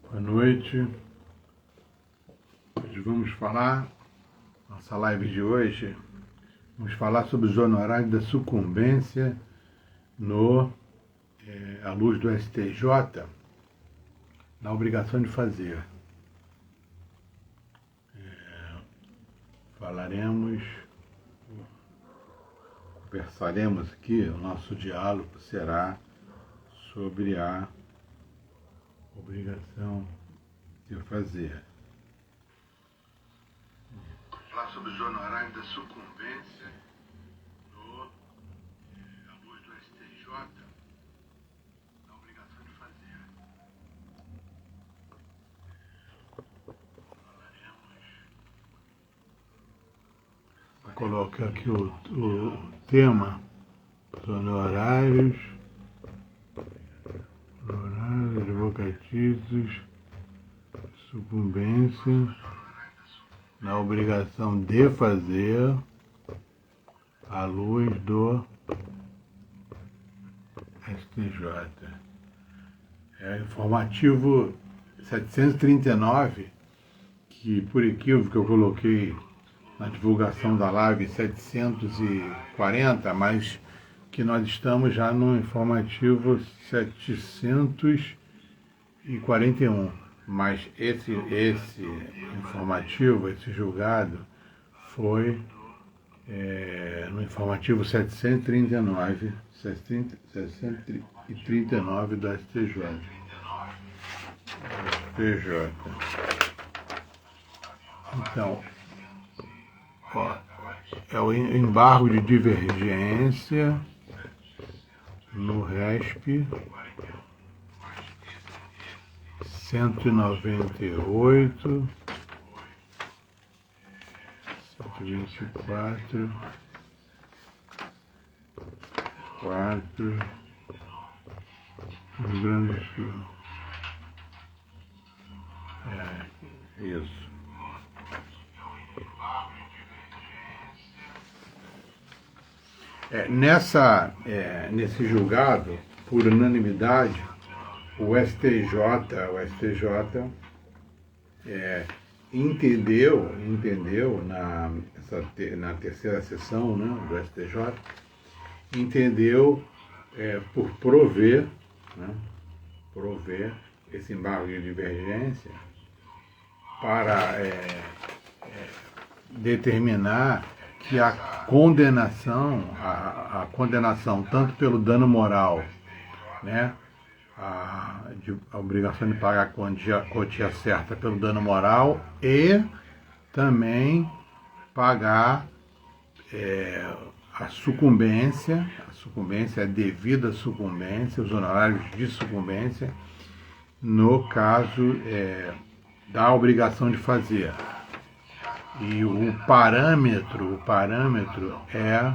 Boa noite. Hoje vamos falar, nossa live de hoje, vamos falar sobre os honorários da sucumbência à luz do STJ, na obrigação de fazer. Conversaremos aqui, o nosso diálogo será sobre a obrigação de fazer. Falar sobre os honorários da sucumbência à luz do STJ, na obrigação de fazer. Vou colocar aqui o tema, os honorários advocatícios, sucumbência na obrigação de fazer à luz do STJ. É informativo 739, que por equívoco eu coloquei na divulgação da live 740, mas que nós estamos já no informativo 741. Mas esse informativo, esse julgado, foi no informativo 739 do STJ. Então, é o embargo de divergência no RESP 198, 124, 4, Rio Grande do Sul. Isso. Nesse julgado, por unanimidade, o STJ entendeu na terceira sessão, né, do STJ, entendeu por prover esse embargo de divergência para determinar que a condenação tanto pelo dano moral, né, a obrigação de pagar a quantia certa pelo dano moral e também pagar a sucumbência, a devida sucumbência, os honorários de sucumbência, no caso da obrigação de fazer. E o parâmetro é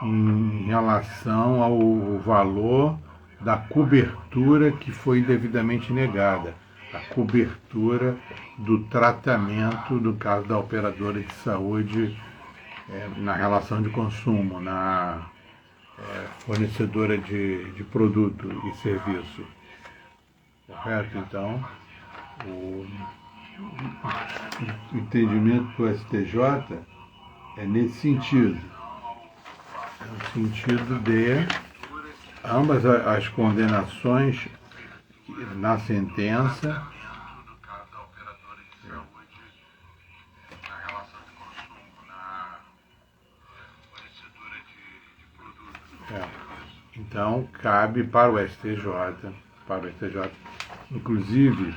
em relação ao valor da cobertura que foi devidamente negada, a cobertura do tratamento do caso da operadora de saúde na relação de consumo, na fornecedora de produto e serviço. Correto? Então, o entendimento do STJ é nesse sentido. No sentido de ambas as condenações na sentença então cabe para o STJ, inclusive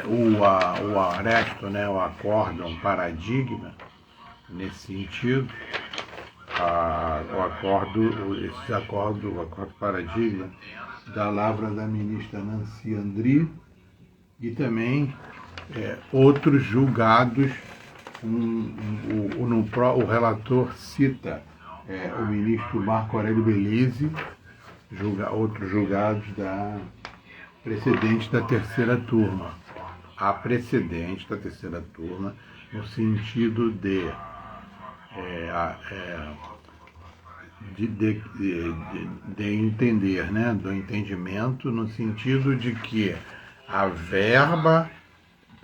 o aresto, né, o acórdão paradigma, nesse sentido, o acordo paradigma da lavra da ministra Nancy Andrighi e também outros julgados, o relator cita o ministro Marco Aurélio Belisi, outros julgados precedentes da terceira turma. A precedente da terceira turma, no sentido de entender, né, do entendimento, no sentido de que a verba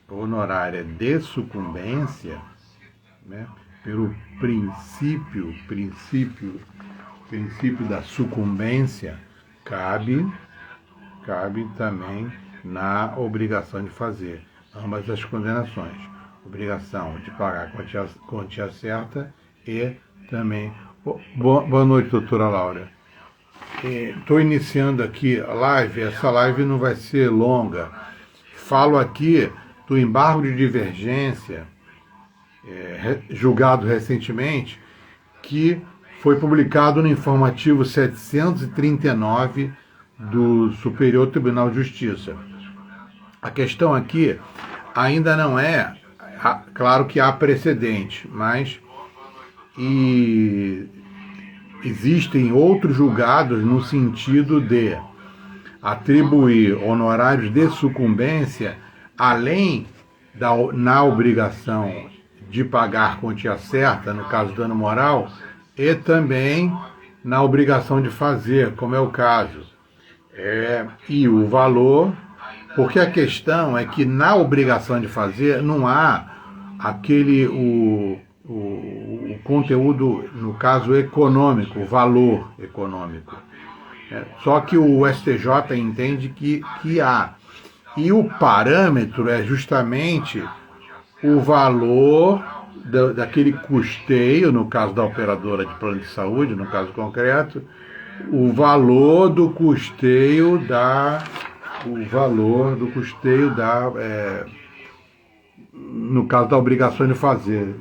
honorária de sucumbência, né, pelo princípio da sucumbência, cabe também na obrigação de fazer ambas as condenações. Obrigação de pagar a quantia certa e também... Boa noite, doutora Laura. Estou iniciando aqui a live, essa live não vai ser longa. Falo aqui do embargo de divergência, julgado recentemente, que foi publicado no informativo 739 do Superior Tribunal de Justiça. A questão aqui ainda não é, claro que há precedente, mas existem outros julgados no sentido de atribuir honorários de sucumbência além na obrigação de pagar quantia certa, no caso dano moral, e também na obrigação de fazer, como é o caso. E o valor, porque a questão é que na obrigação de fazer não há o conteúdo, no caso econômico, o valor econômico. Só que o STJ entende que há. E o parâmetro é justamente o valor daquele custeio, no caso da operadora de plano de saúde, no caso concreto, o valor do custeio no caso da obrigação de fazer,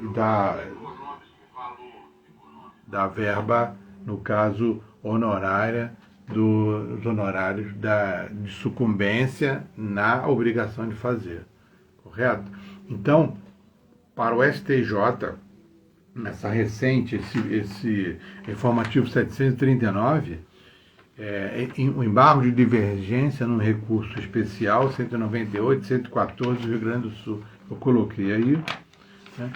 da verba, no caso honorária, dos honorários de sucumbência na obrigação de fazer, correto? Então, para o STJ, nessa recente, esse informativo 739, o embargo de divergência no recurso especial 198, 114 do Rio Grande do Sul. Eu coloquei aí, né?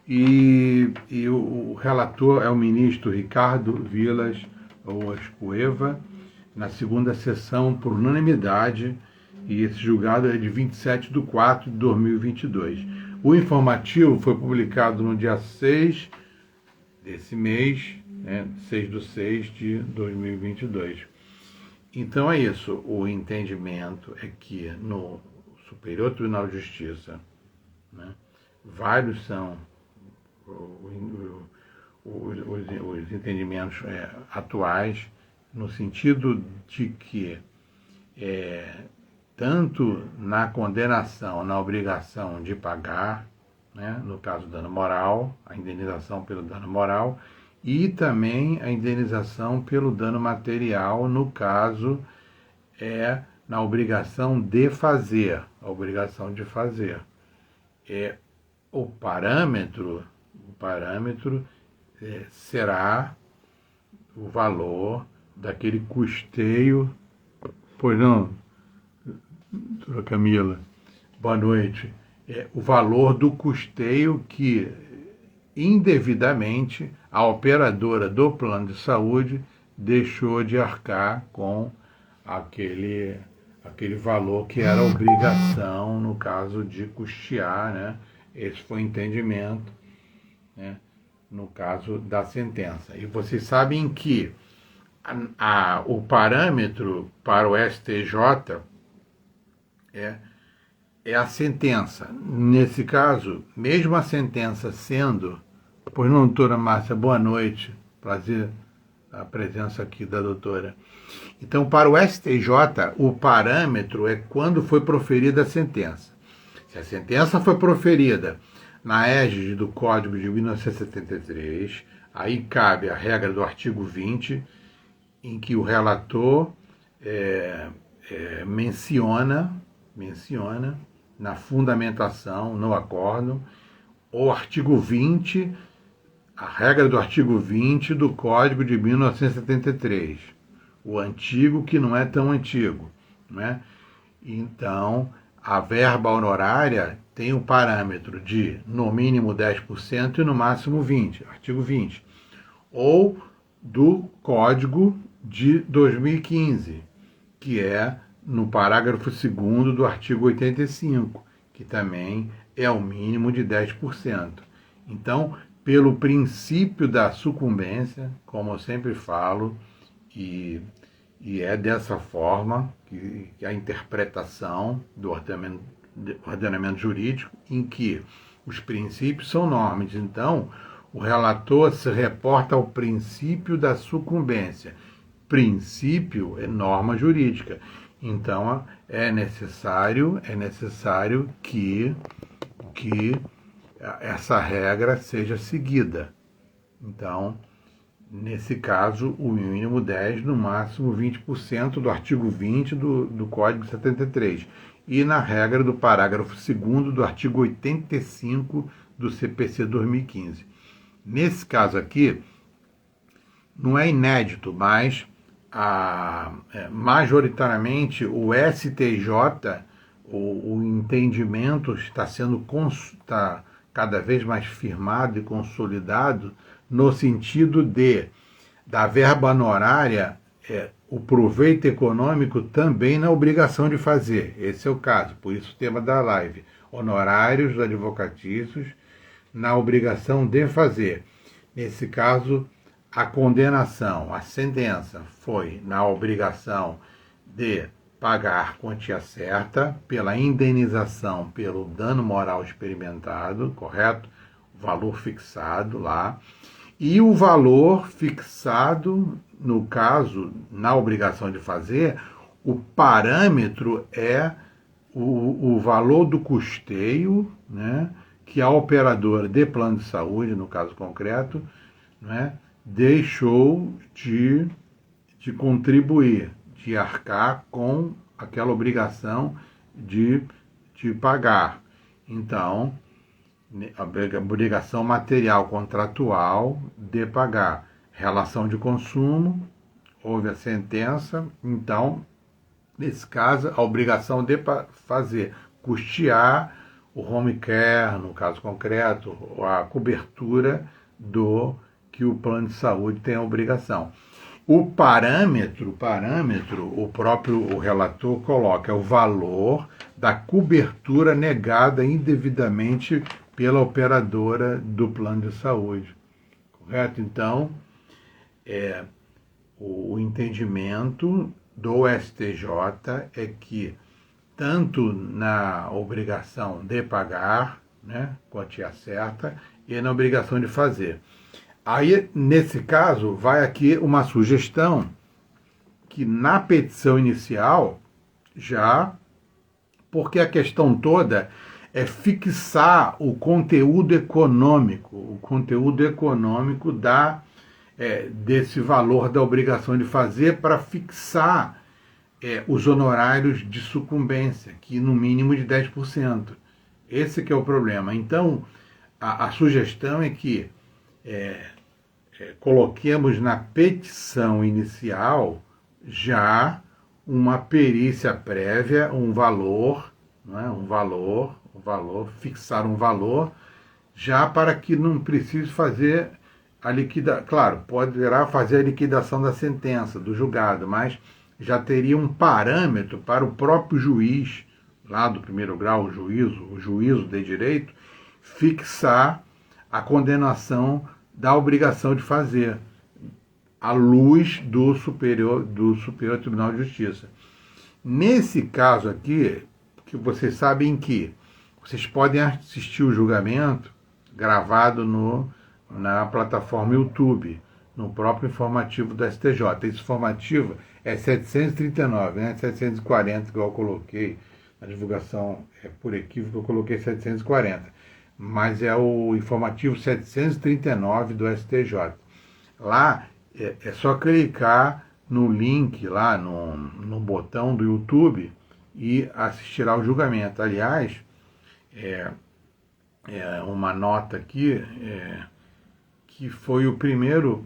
E o relator é o ministro Ricardo Vilas Cueva, na segunda sessão por unanimidade, e esse julgado é de 27/4/2022. O informativo foi publicado no dia 6 desse mês, 6/6/2022. Então é isso, o entendimento é que no Superior Tribunal de Justiça, né, vários são os entendimentos atuais, no sentido de que tanto na condenação, na obrigação de pagar, né, no caso do dano moral, a indenização pelo dano moral, e também a indenização pelo dano material, no caso na obrigação de fazer, o parâmetro será o valor daquele custeio. Pois não, doutora Camila, boa noite. O valor do custeio que indevidamente a operadora do plano de saúde deixou de arcar com aquele valor que era obrigação, no caso de custear, né? Esse foi o entendimento, né, no caso da sentença. E vocês sabem que o parâmetro para o STJ é a sentença. Nesse caso, mesmo a sentença sendo... Pois não, doutora Márcia, boa noite. Prazer a presença aqui da doutora. Então, para o STJ, o parâmetro é quando foi proferida a sentença. Se a sentença foi proferida na égide do Código de 1973, aí cabe a regra do artigo 20, em que o relator menciona na fundamentação, no acórdão, o artigo 20, a regra do artigo 20 do Código de 1973, o antigo que não é tão antigo, né? Então, a verba honorária tem o parâmetro de no mínimo 10% e no máximo 20%, artigo 20, ou do Código de 2015, que é no parágrafo 2º do artigo 85, que também é o mínimo de 10%. Então, pelo princípio da sucumbência, como eu sempre falo, e é dessa forma que a interpretação do ordenamento jurídico, em que os princípios são normas. Então, o relator se reporta ao princípio da sucumbência. Princípio é norma jurídica. Então, é necessário que essa regra seja seguida. Então, nesse caso, o mínimo 10%, no máximo 20% do artigo 20 do Código 73. E na regra do parágrafo 2º do artigo 85 do CPC 2015. Nesse caso aqui, não é inédito, mas majoritariamente o STJ, o entendimento está cada vez mais firmado e consolidado no sentido da verba honorária, o proveito econômico também na obrigação de fazer. Esse é o caso, por isso o tema da live. Honorários advocatícios na obrigação de fazer. Nesse caso, a condenação, a sentença foi na obrigação de pagar quantia certa pela indenização pelo dano moral experimentado, correto? O valor fixado lá. E o valor fixado, no caso, na obrigação de fazer, o parâmetro é o valor do custeio, né, que a operadora de plano de saúde, no caso concreto, né, deixou de contribuir, de arcar com aquela obrigação de pagar. Então, a obrigação material contratual de pagar. Relação de consumo, houve a sentença, então, nesse caso, a obrigação de fazer, custear o home care, no caso concreto, a cobertura do que o plano de saúde tem a obrigação. O parâmetro, o próprio relator coloca o valor da cobertura negada indevidamente pela operadora do plano de saúde. Correto? Então, o entendimento do STJ é que, tanto na obrigação de pagar, né, quantia certa, e na obrigação de fazer. Aí, nesse caso, vai aqui uma sugestão que na petição inicial, porque a questão toda é fixar o conteúdo econômico desse valor da obrigação de fazer para fixar os honorários de sucumbência, que no mínimo de 10%. Esse que é o problema. Então, a sugestão é que coloquemos na petição inicial já uma perícia prévia, um valor, fixar um valor, já para que não precise fazer a liquidação. Claro, poderá fazer a liquidação da sentença, do julgado, mas já teria um parâmetro para o próprio juiz, lá do primeiro grau, o juízo de direito, fixar a condenação da obrigação de fazer, à luz do Superior Tribunal de Justiça. Nesse caso aqui, que vocês sabem que vocês podem assistir o julgamento gravado na plataforma YouTube, no próprio informativo do STJ. Esse informativo é 739, né? 740, igual eu coloquei na divulgação, por equívoco eu coloquei 740. Mas é o informativo 739 do STJ. Lá é só clicar no link, lá no botão do YouTube e assistir ao julgamento. Aliás, uma nota aqui, que foi o primeiro,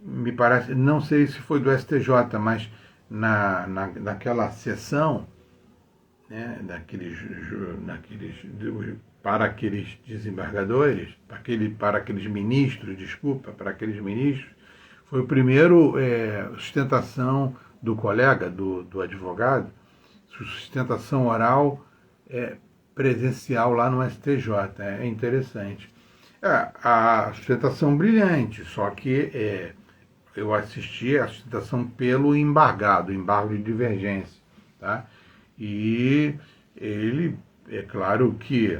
me parece, não sei se foi do STJ, mas naquela sessão, né, para aqueles desembargadores, para aqueles ministros, foi o primeiro sustentação do colega, do advogado, sustentação oral presencial lá no STJ. É interessante. A sustentação brilhante, só que eu assisti a sustentação pelo embargado, embargo de divergência. Tá? E ele, é claro que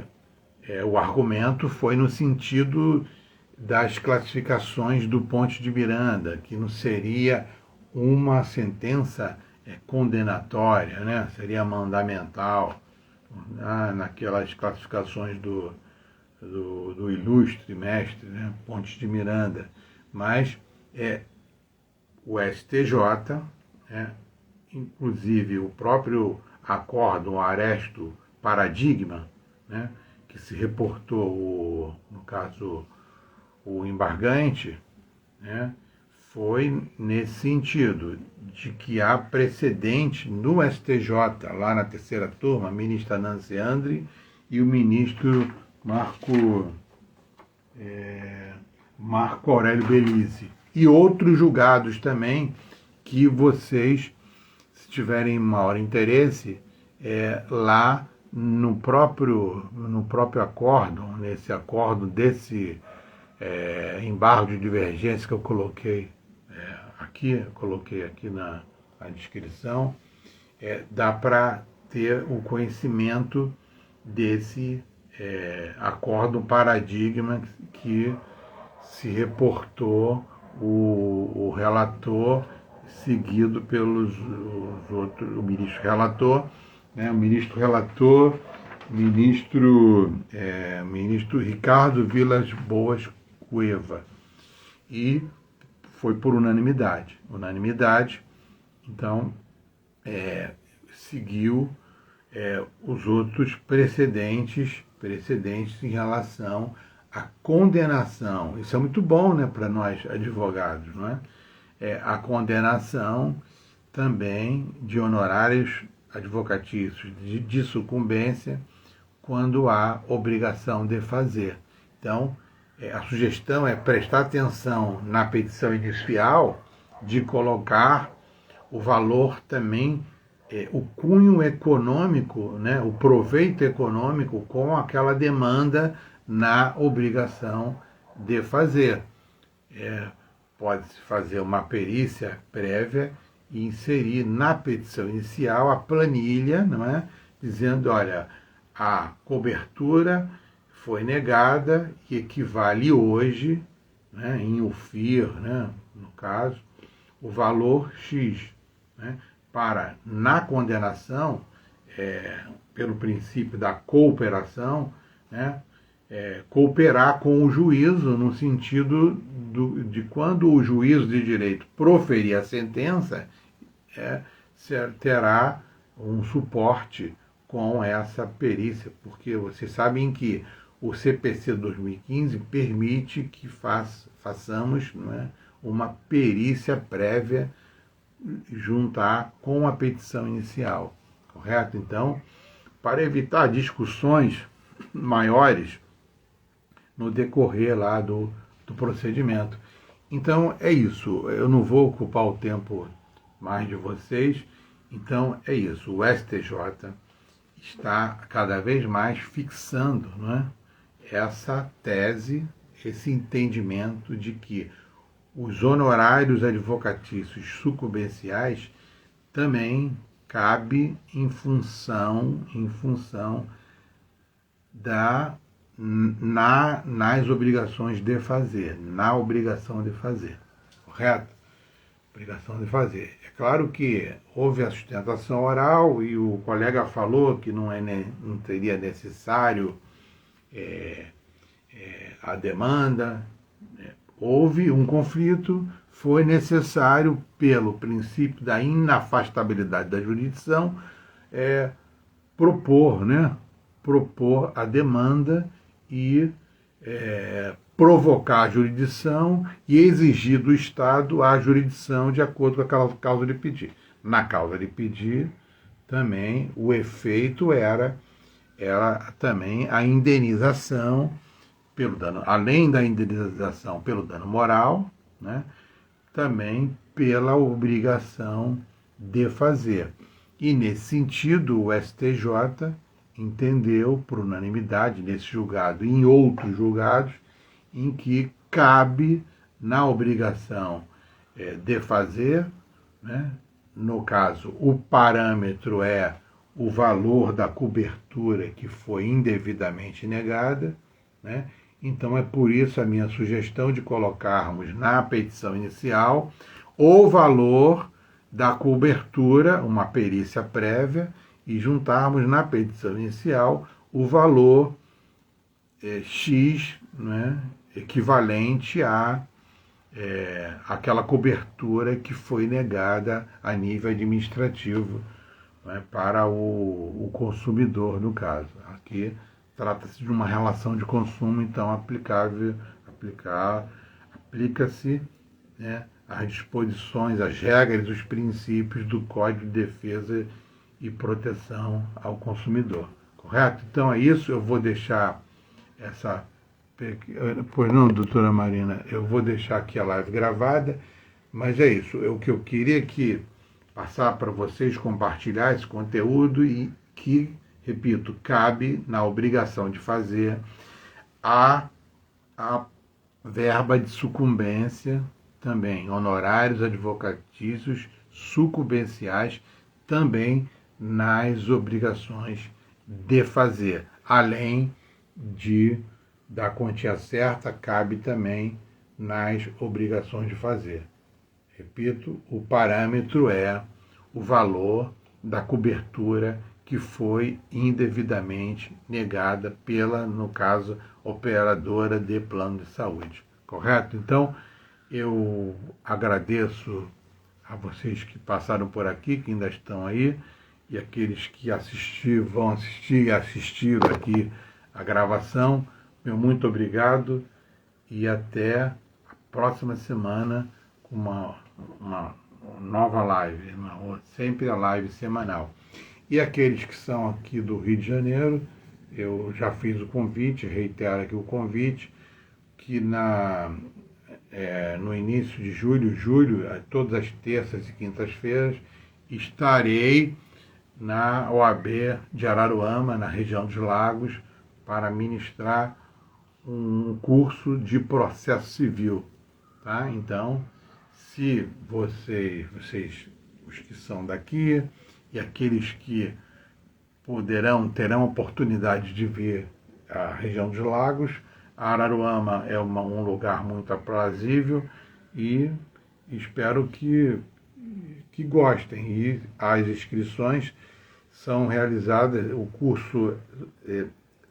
o argumento foi no sentido das classificações do Ponte de Miranda, que não seria uma sentença condenatória, né? Seria mandamental, naquelas classificações do ilustre mestre, né? Ponte de Miranda. Mas o STJ, inclusive o próprio acórdão Aresto Paradigma, né? Que se reportou, no caso, o embargante, né? Foi nesse sentido, de que há precedente no STJ, lá na terceira turma, a ministra Nancy Andrighi e o ministro Marco Aurélio Belize. E outros julgados também, que vocês, se tiverem maior interesse, lá no próprio acórdão, nesse acórdão desse embargo de divergência que eu coloquei aqui na descrição, dá para ter o conhecimento desse acórdão Paradigma que se reportou o relator, seguido pelos outros, o ministro relator, né, ministro Ricardo Vilas Boas Cueva, e foi por unanimidade. Então, seguiu os outros precedentes em relação à condenação. Isso é muito bom, né, para nós advogados, não é? A condenação também de honorários advocatícios de sucumbência quando há obrigação de fazer. Então, a sugestão é prestar atenção na petição inicial de colocar o valor também, o cunho econômico, né, o proveito econômico com aquela demanda na obrigação de fazer. Pode-se fazer uma perícia prévia e inserir na petição inicial a planilha, não é? Dizendo, olha, a cobertura foi negada e equivale hoje, né, em UFIR, né, no caso, o valor X, né, para, na condenação, pelo princípio da cooperação, né, cooperar com o juízo no sentido de quando o juízo de direito proferir a sentença, terá um suporte com essa perícia, porque vocês sabem que o CPC 2015 permite que façamos, não é, uma perícia prévia juntar com a petição inicial, correto? Então, para evitar discussões maiores no decorrer lá do procedimento. Então, é isso. Eu não vou ocupar o tempo mais de vocês. Então, é isso. O STJ está cada vez mais fixando, não é, essa tese, esse entendimento de que os honorários advocatícios sucumbenciais também cabe em função nas obrigações de fazer, na obrigação de fazer, correto? Obrigação de fazer. É claro que houve a sustentação oral e o colega falou que não seria necessário a demanda. Houve um conflito, foi necessário, pelo princípio da inafastabilidade da jurisdição, propor a demanda e provocar a jurisdição e exigir do Estado a jurisdição de acordo com aquela causa de pedir. Na causa de pedir, também, o efeito era também a indenização pelo dano, além da indenização pelo dano moral, né, também pela obrigação de fazer. E, nesse sentido, o STJ entendeu, por unanimidade, nesse julgado e em outros julgados, em que cabe na obrigação de fazer, né? No caso, o parâmetro é o valor da cobertura que foi indevidamente negada, né? Então é por isso a minha sugestão de colocarmos na petição inicial o valor da cobertura, uma perícia prévia, e juntarmos na petição inicial o valor X, né, equivalente a aquela cobertura que foi negada a nível administrativo, né, para o consumidor, no caso. Aqui trata-se de uma relação de consumo, então aplica-se, né, as disposições, as regras, os princípios do Código de Defesa e Proteção ao Consumidor. Correto? Então é isso, eu vou deixar essa... Pois não, doutora Marina, eu vou deixar aqui a live gravada, mas é isso, o que eu queria que passar para vocês, compartilhar esse conteúdo e que, repito, cabe na obrigação de fazer a verba de sucumbência também, honorários advocatícios sucumbenciais também nas obrigações de fazer, além da quantia certa, cabe também nas obrigações de fazer. Repito, o parâmetro é o valor da cobertura que foi indevidamente negada pela, no caso, operadora de plano de saúde. Correto? Então, eu agradeço a vocês que passaram por aqui, que ainda estão aí, e aqueles que vão assistir e assistiram aqui a gravação. Meu muito obrigado e até a próxima semana com uma nova live, sempre a live semanal. E aqueles que são aqui do Rio de Janeiro, eu já fiz o convite, reitero aqui o convite, que no início de julho, todas as terças e quintas-feiras, estarei na OAB de Araruama, na região dos Lagos, para ministrar um curso de processo civil. Tá? Então, se vocês, os que são daqui, e aqueles que terão oportunidade de ver a região dos Lagos, a Araruama é um lugar muito aprazível e espero que gostem. E as inscrições são realizadas, o curso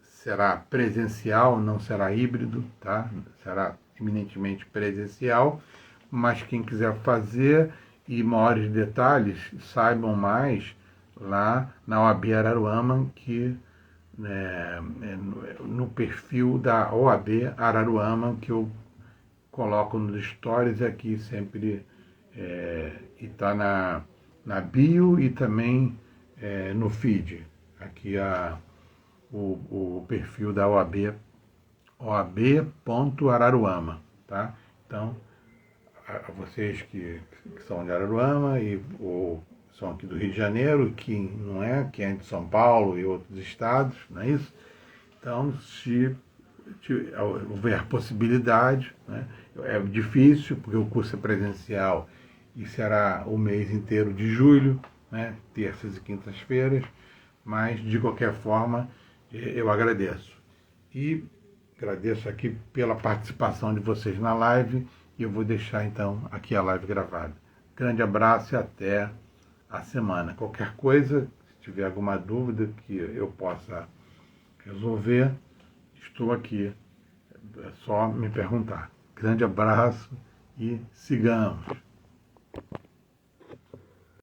será presencial, não será híbrido, tá? Será eminentemente presencial, mas quem quiser fazer e maiores detalhes, saibam mais lá na OAB Araruama, que no perfil da OAB Araruama, que eu coloco nos stories aqui sempre, e está na bio e também no feed. Aqui o perfil da OAB, OAB.Araruama, tá? Então, a vocês que são de Araruama ou são aqui do Rio de Janeiro, que não é, que é de São Paulo e outros estados, não é isso? Então, se houver possibilidade, né? É difícil, porque o curso é presencial e será o mês inteiro de julho, né? Terças e quintas-feiras, mas, de qualquer forma, eu agradeço. E agradeço aqui pela participação de vocês na live, e eu vou deixar, então, aqui a live gravada. Grande abraço e até a semana. Qualquer coisa, se tiver alguma dúvida que eu possa resolver, estou aqui. É só me perguntar. Grande abraço e sigamos.